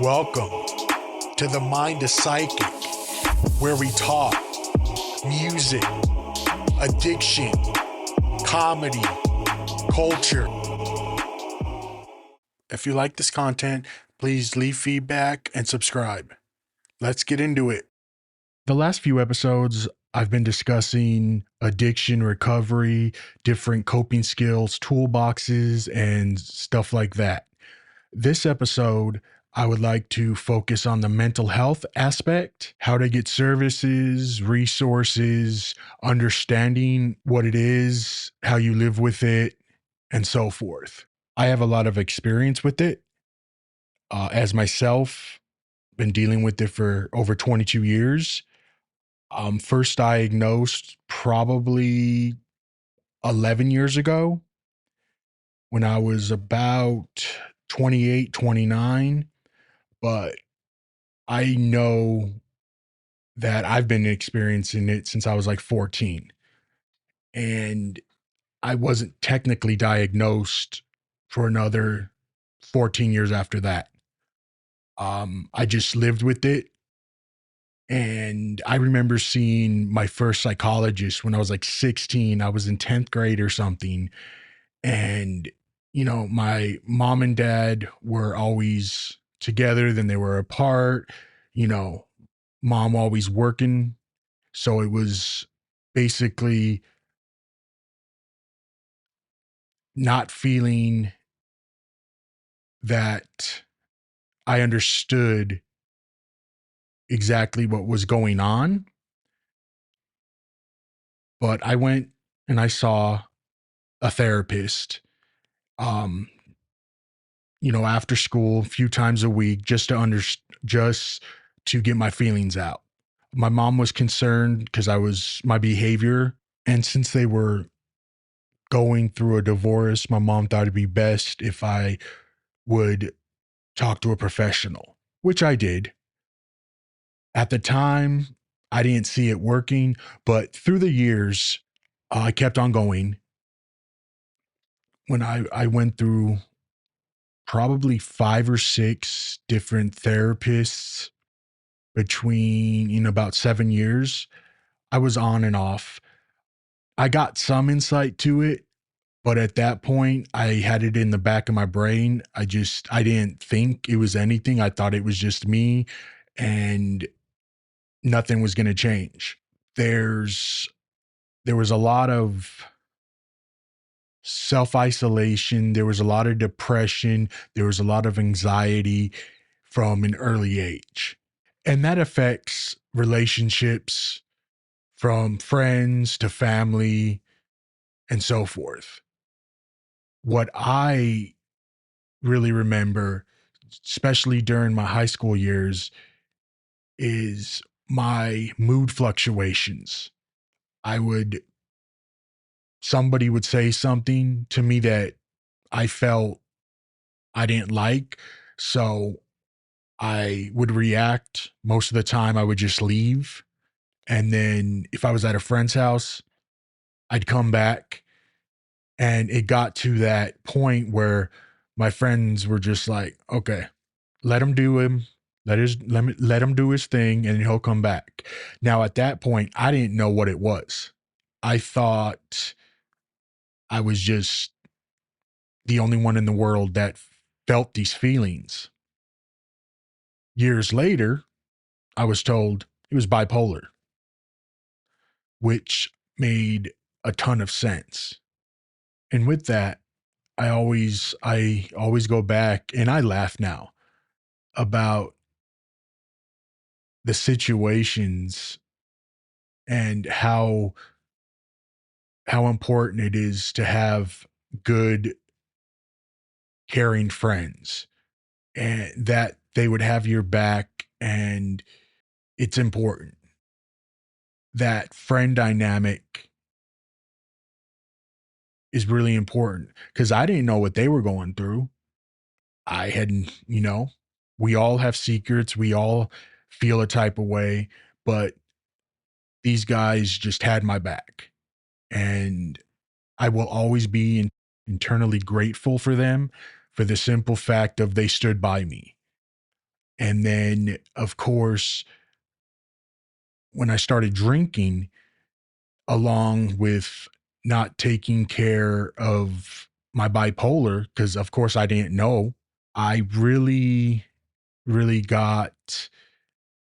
Welcome to the Mind is Psychic, where we talk music, addiction, comedy, culture. If you like this content, please leave feedback and subscribe. Let's get into it. The last few episodes, I've been discussing addiction recovery, different coping skills, toolboxes, and stuff like that. This episode, I would like to focus on the mental health aspect, how to get services, resources, understanding what it is, how you live with it, and so forth. I have a lot of experience with it. As myself, been dealing with it for over 22 years. First diagnosed probably 11 years ago when I was about 28, 29. But I know that I've been experiencing it since I was like 14. And I wasn't technically diagnosed for another 14 years after that. I just lived with it. And I remember seeing my first psychologist when I was like 16. I was in 10th grade or something. And, my mom and dad were always together, then they were apart, mom always working. So it was basically not feeling that I understood exactly what was going on. But I went and I saw a therapist, um, after school, a few times a week, just to get my feelings out. My mom was concerned because my behavior. And since they were going through a divorce, my mom thought it'd be best if I would talk to a professional, which I did. At the time, I didn't see it working, but through the years, I kept on going. When I went through probably 5 or 6 different therapists between in about 7 years, I was on and off. I got some insight to it, but at that point, I had it in the back of my brain. I didn't think it was anything. I thought it was just me and nothing was going to change. There's there was a lot of self-isolation, there was a lot of depression, there was a lot of anxiety from an early age. And that affects relationships from friends to family and so forth. What I really remember, especially during my high school years, is my mood fluctuations. I would Somebody would say something to me that I felt I didn't like. So I would react. Most of the time, I would just leave. And then if I was at a friend's house, I'd come back. And it got to that point where my friends were just like, okay, let him do him. Let him do his thing and he'll come back. Now, at that point, I didn't know what it was. I thought I was just the only one in the world that felt these feelings. Years later, I was told it was bipolar, which made a ton of sense. And with that, I always go back and I laugh now about the situations and how important it is to have good caring friends and that they would have your back, and it's important. That friend dynamic is really important because I didn't know what they were going through. I hadn't, we all have secrets. We all feel a type of way, but these guys just had my back. And I will always be internally grateful for them for the simple fact of they stood by me. And then, of course, when I started drinking, along with not taking care of my bipolar, because of course I didn't know, I really, really got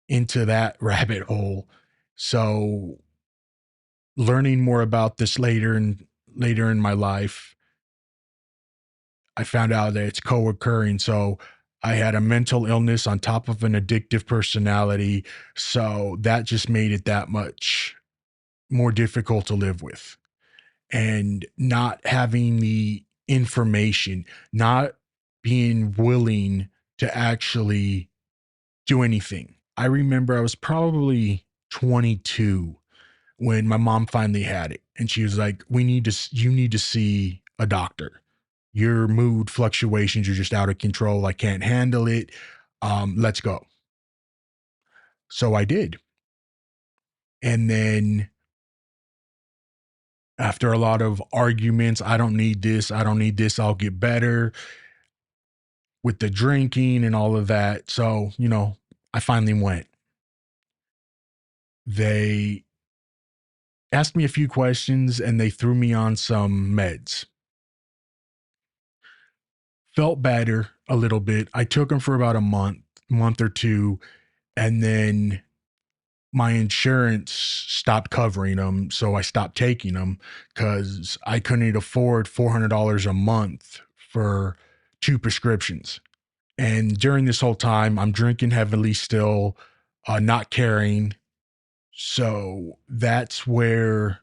into that rabbit hole. So learning more about this later in my life, I found out that it's co-occurring. So I had a mental illness on top of an addictive personality. So that just made it that much more difficult to live with. And not having the information, not being willing to actually do anything. I remember I was probably 22 when my mom finally had it, and she was like, you need to see a doctor. Your mood fluctuations are just out of control. I can't handle it. Let's go. So I did. And then after a lot of arguments, I don't need this. I don't need this. I'll get better with the drinking and all of that. So, I finally went. They asked me a few questions and they threw me on some meds. Felt better a little bit. I took them for about a month or two, and then my insurance stopped covering them. So I stopped taking them because I couldn't afford $400 a month for two prescriptions. And during this whole time, I'm drinking heavily still, not caring. So that's what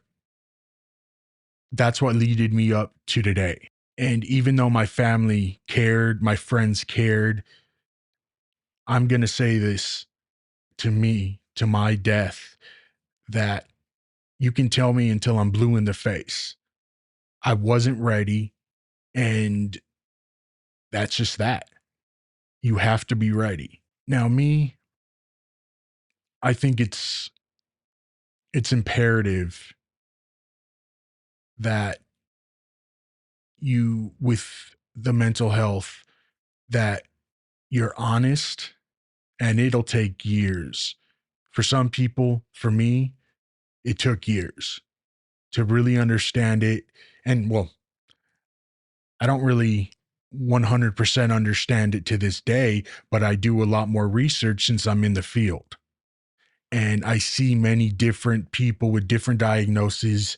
leaded me up to today. And even though my family cared, my friends cared, I'm going to say this to me, to my death, that you can tell me until I'm blue in the face. I wasn't ready. And that's just that. You have to be ready. Now, me, I think it's imperative that you, with the mental health, that you're honest, and it'll take years. For some people, for me, it took years to really understand it. And well, I don't really 100% understand it to this day, but I do a lot more research since I'm in the field. And I see many different people with different diagnoses,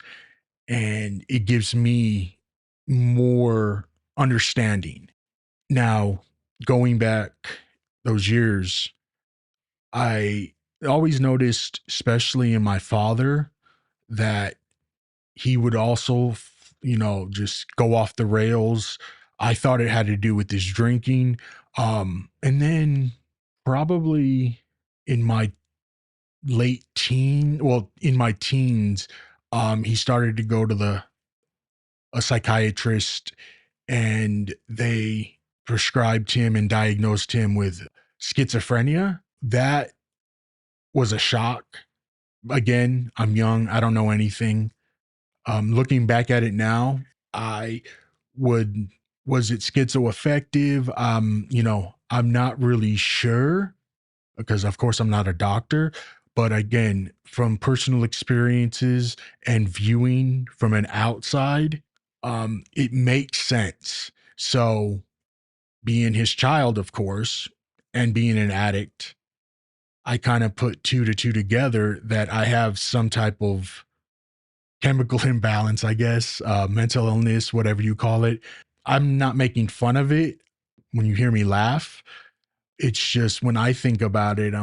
and it gives me more understanding. Now, going back those years, I always noticed, especially in my father, that he would also, just go off the rails. I thought it had to do with his drinking. And then probably in my in my teens, he started to go to a psychiatrist, and they prescribed him and diagnosed him with schizophrenia. That was a shock. Again, I'm young. I don't know anything. Looking back at it now, I would was it schizoaffective? I'm not really sure because, of course, I'm not a doctor. But again, from personal experiences and viewing from an outside, it makes sense. So, being his child, of course, and being an addict, I kind of put two to two together that I have some type of chemical imbalance, I guess, mental illness, whatever you call it. I'm not making fun of it when you hear me laugh. It's just when I think about it,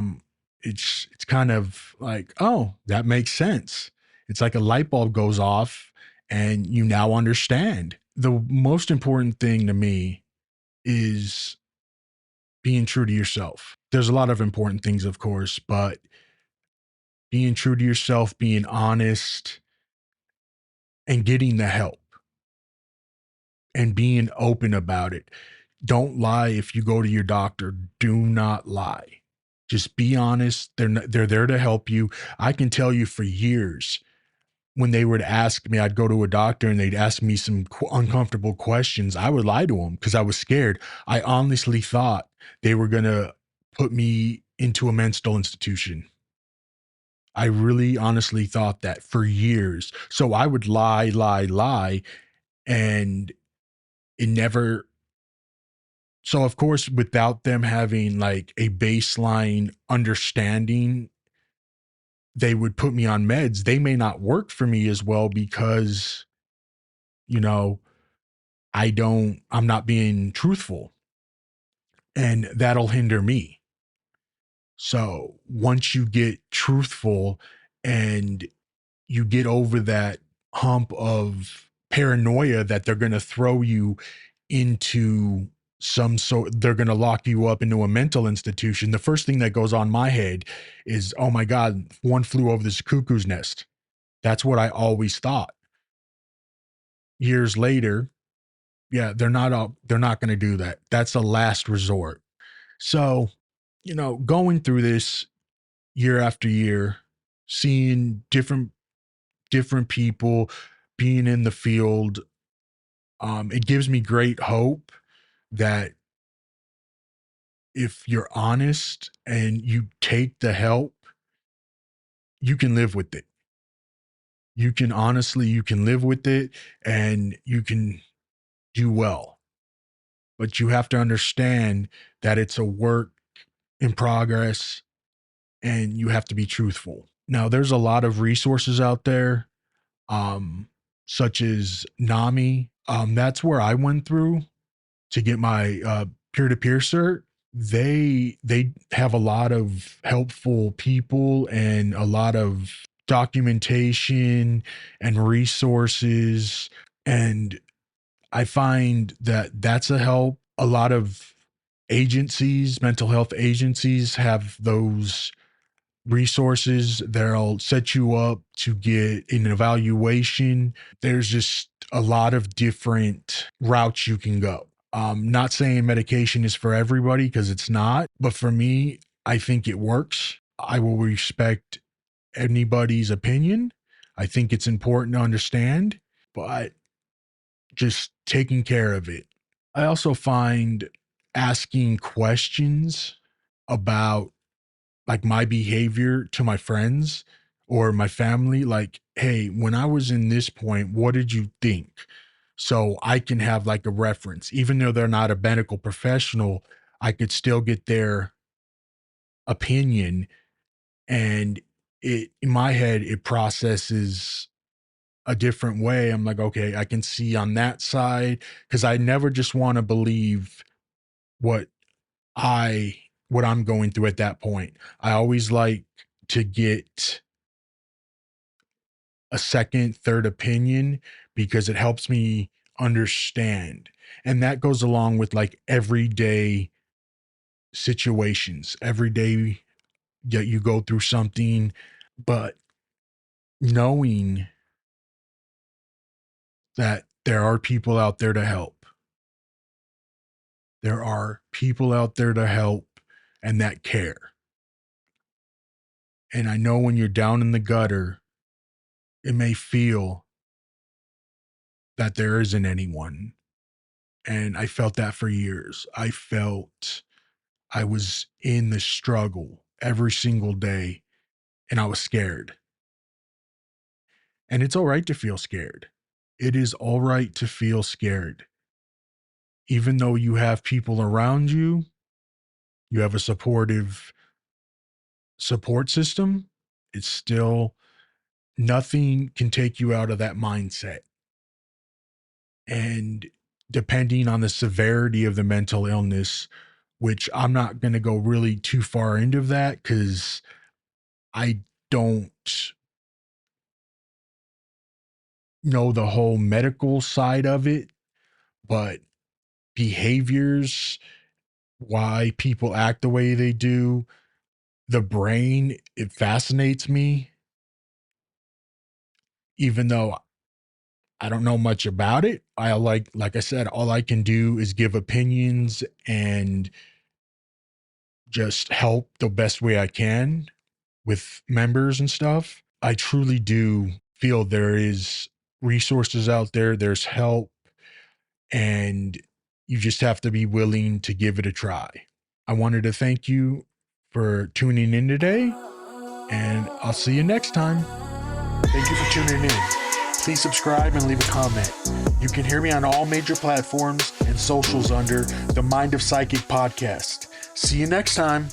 it's kind of like, oh, that makes sense. It's like a light bulb goes off and you now understand. The most important thing to me is being true to yourself. There's a lot of important things, of course, but being true to yourself, being honest, and getting the help and being open about it. Don't lie if you go to your doctor. Do not lie. Just be honest. They're there to help you. I can tell you for years when they would ask me, I'd go to a doctor and they'd ask me some uncomfortable questions. I would lie to them because I was scared. I honestly thought they were going to put me into a mental institution. I really honestly thought that for years. So I would lie, and it never. So, of course, without them having like a baseline understanding, they would put me on meds. They may not work for me as well because, you know, I'm not being truthful, and that'll hinder me. So once you get truthful and you get over that hump of paranoia that they're going to throw you into they're going to lock you up into a mental institution, the first thing that goes on my head is, oh my God, one flew over this cuckoo's nest. That's what I always thought. Years later, yeah, they're not going to do that. That's a last resort. So, going through this year after year, seeing different people, being in the field, it gives me great hope that if you're honest and you take the help, you can live with it. You can live with it, and you can do well. But you have to understand that it's a work in progress, and you have to be truthful. Now, there's a lot of resources out there, um, such as NAMI. That's where I went through to get my peer-to-peer cert. They have a lot of helpful people and a lot of documentation and resources, and I find that that's a help. A lot of agencies, mental health agencies, have those resources that'll set you up to get an evaluation. There's just a lot of different routes you can go. Not saying medication is for everybody because it's not, but for me, I think it works. I will respect anybody's opinion. I think it's important to understand, but just taking care of it. I also find asking questions about like my behavior to my friends or my family, like, hey, when I was in this point, what did you think? So I can have like a reference, even though they're not a medical professional, I could still get their opinion. And it, in my head, it processes a different way. I'm like, okay, I can see on that side, because I never just want to believe what I what I'm going through at that point. I always like to get a second, third opinion because it helps me understand. And that goes along with like everyday situations. Every day that you go through something, but knowing that there are people out there to help. There are people out there to help and that care. And I know when you're down in the gutter, it may feel that there isn't anyone. And I felt that for years. I felt I was in the struggle every single day and I was scared. And it's all right to feel scared. It is all right to feel scared. Even though you have people around you, you have a supportive support system, it's still nothing can take you out of that mindset. And depending on the severity of the mental illness, which I'm not going to go really too far into that because I don't know the whole medical side of it, but behaviors, why people act the way they do, the brain, it fascinates me, even though I don't know much about it. Like I said, all I can do is give opinions and just help the best way I can with members and stuff. I truly do feel there is resources out there, there's help, and you just have to be willing to give it a try. I wanted to thank you for tuning in today, and I'll see you next time. Thank you for tuning in. Please subscribe and leave a comment. You can hear me on all major platforms and socials under the Mind of Psychic podcast. See you next time.